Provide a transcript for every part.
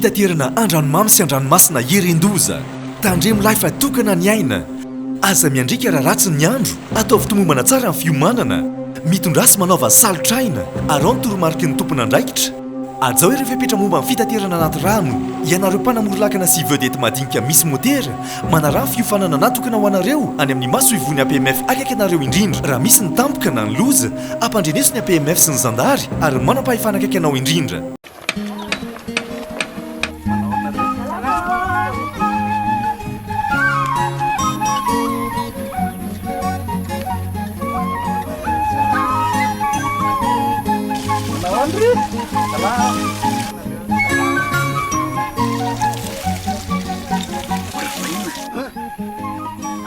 fitaterana andranomamy sy andranomasina erendoza tandremo lahy fa tokana ny aina aza miandrika raha ratsy ny andro atao fitomombana tsara ny fiomanana mitondrasy manaova salotraina arao ny toromarika ny tompon'andraikitra azao ireo fepetra momba ny fitaterana anaty rano ianareo mpanamorilakana sy vedety madinika misy motera manarah ny fiofanana natokana ho anareo any amin'ny maso ivony APMF akaiky anareo indrindra raha misy ny tampoka na ny loza ampandreneso ny APMF sy ny zandary ary manam-pahefana akaiky anao indrindra.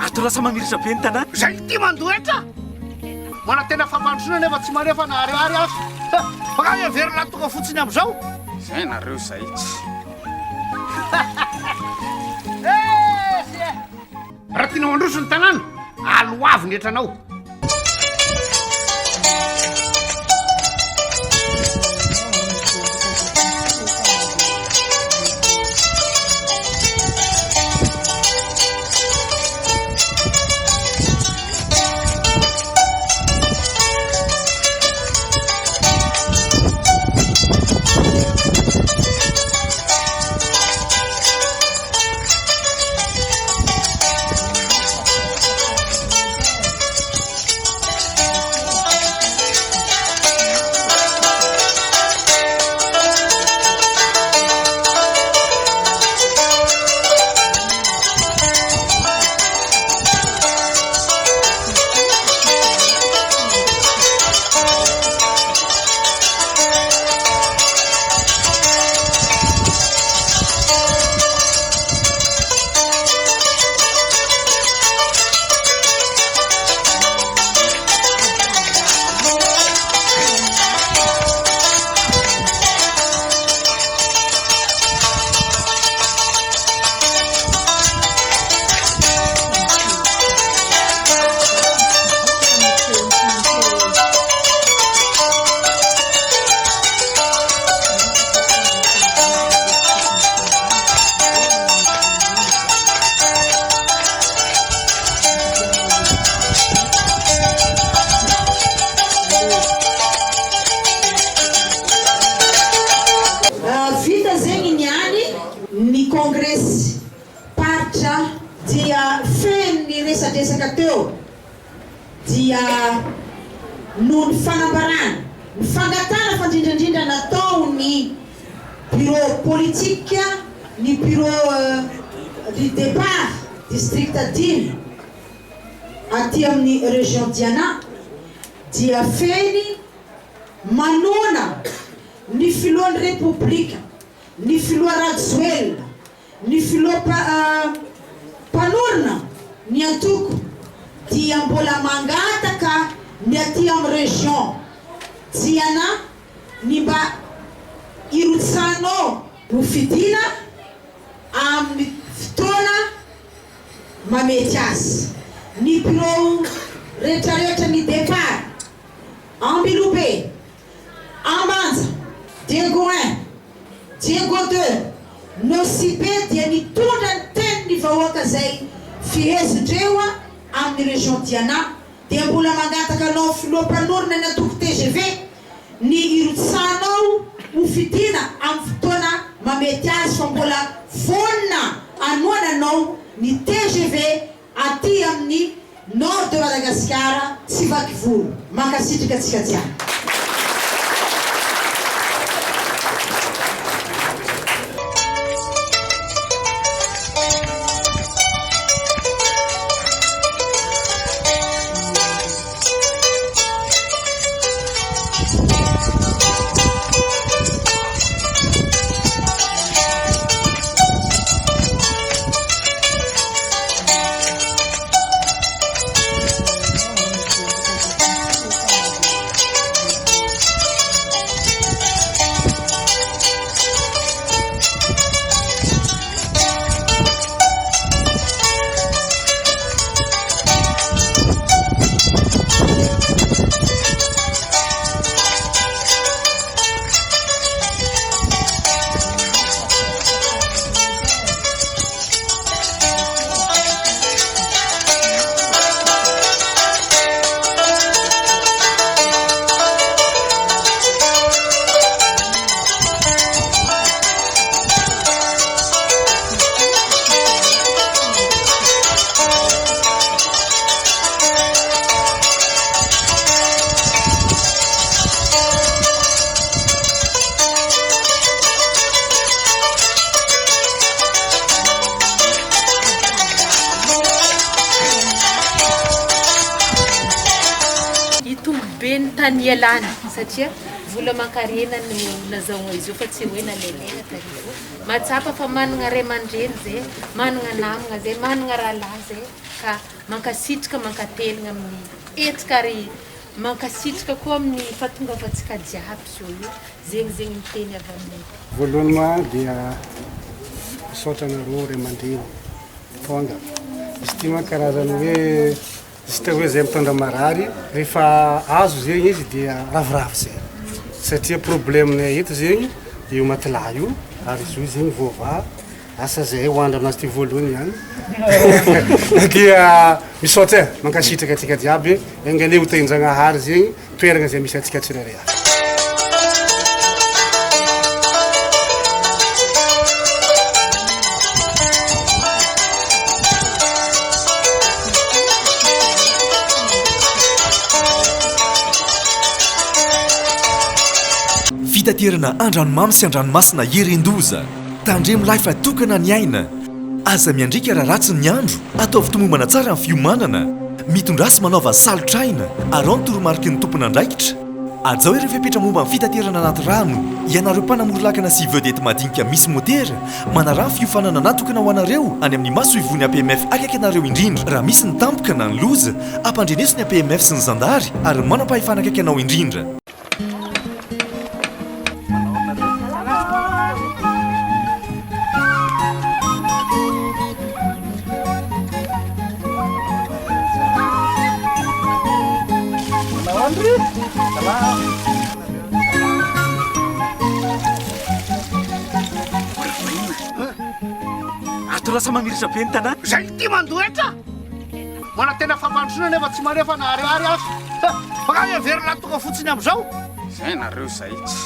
Ato lasa mamiritra be ny tanàna zay ty mandoetra mana tena fampandrosoana nefa tsy manefa na ariary azo baka everina tonga fotsiny am'izao zay nareo zay tsy raha tianao androso ny tanàna aloavy ny etranao. Kaongresim-paritra dia feno ny resadresaka teo dia noho ny fanambarana ny fangatana fandrindrandrindra natao ny bureau politique ny bureau du départ district 10 aty amin'ny région Diana dia feny manona ny Filohan'ny République ny Filoha Rajoelina ny Filoha mpanorina ny Antoko dia mbola mangataka ny aty amin'ny région Diana ny mba irotsanao ho fidina amin'ny fotoana mamety azy ny bureau rehetrarehetra ny départ Ambilobe Ambanja Diego 1 Diego 2 Nosibe dia nitondra ny teny ny vahoaka zay fihezindreo amin'ny région Diana dia mbola mangataka anao Filoha mpanorina ny Antoko Tgv ny irotsanao ho fidina amin'ny fotoana mamety azy fa mbola vonina anoana anao ny TGV aty amin'ny nord de Madagascar tsy vaky volo mankasitrika atsika jiany. be ny tany ialany satria vola mankarena no nazahoana izy io fa tsy hoe nalelena tarivo matsapa fa manana ray aman-dreny zay manana namana zay manana rahalahy zay ka mankasitraka mankatelina amin'ny etika ary mankasitraka koa amin'ny fahatongavantsika jiaby zao io zegny miteny avy amin'ny voalohany ma dia misaotra anareo ray aman-dreny tonga izy ty ma karazany hoe izy ta hoe zay mitondra marary rehefa azo zegny izy dia ravoravo zay satria problemenay eto zegny io matila io ary izy io zegny vova asa zay hoandro aminazy ty voalohany ihany dia misaotra mankasitraka atsika jiaby engale ho tenjanahary zegny toerana zay misy atsika tsirairay avy fitaterana andranomamy sy andranomasina erendoza tandremo lahy fa tokana ny aina aza miandrika raha ratsy ny andro atao fitomombana tsara amin'ny fiomanana mitondrasy manaova salotraina arao ny toromarika ny tompon'andraikitra azao ireo fepetra momba amin'ny fitaterana anaty rano ianareo mpanamorilakana sy vedety madinika misy motera manarah ny fiofanana natokana ho anareo any amin'ny maso ivony APMF akaiky anareo indrindra raha misy ny tampoka na ny loza ampandreneso ny APMF sy ny zandary ary manam-pahefana akaiky anao indrindra ato lasa mamiritra be ny tanàna zay ty mandoetra mana tena fampandrosoana nefa tsy manefa naharihary azo baka everina tonga fotsiny am'izao zay nareo zay tsy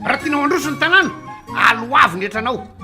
raha tiana mandroso ny tanàna aloavy ny etranao